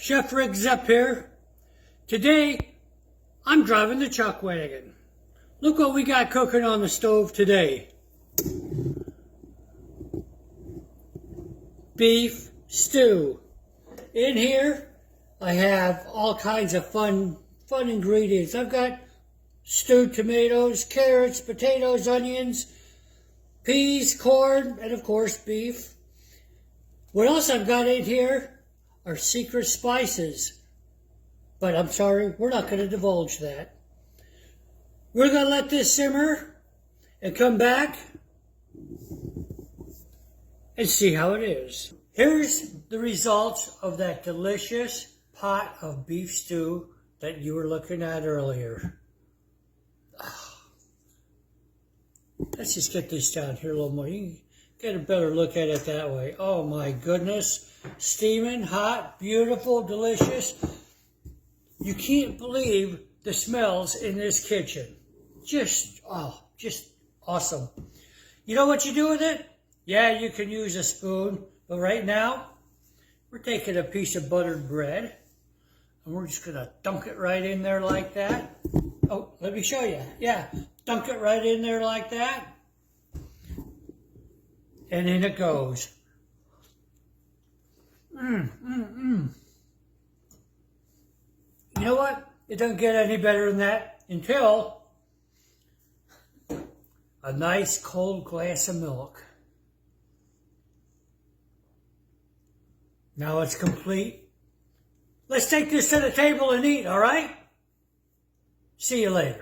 Chef Rick Zepp here. Today, I'm driving the chuck wagon. Look what we got cooking on the stove today. Beef stew. In here, I have all kinds of fun ingredients. I've got stewed tomatoes, carrots, potatoes, onions, peas, corn, and of course beef. What else I've got in here are secret spices. But I'm sorry, we're not going to divulge that. We're going to let this simmer and come back and see how it is. Here's the results of that delicious pot of beef stew that you were looking at earlier. Let's just get this down here a little more. You can get a better look at it that way. Oh my goodness. Steaming, hot, beautiful, delicious. You can't believe the smells in this kitchen. Just awesome. You know what you do with it? Yeah, you can use a spoon, but right now, we're taking a piece of buttered bread, and we're just gonna dunk it right in there like that. Oh, let me show you. Yeah, dunk it right in there like that, and in it goes. You know what? It doesn't get any better than that until a nice cold glass of milk. Now it's complete. Let's take this to the table and eat, all right? See you later.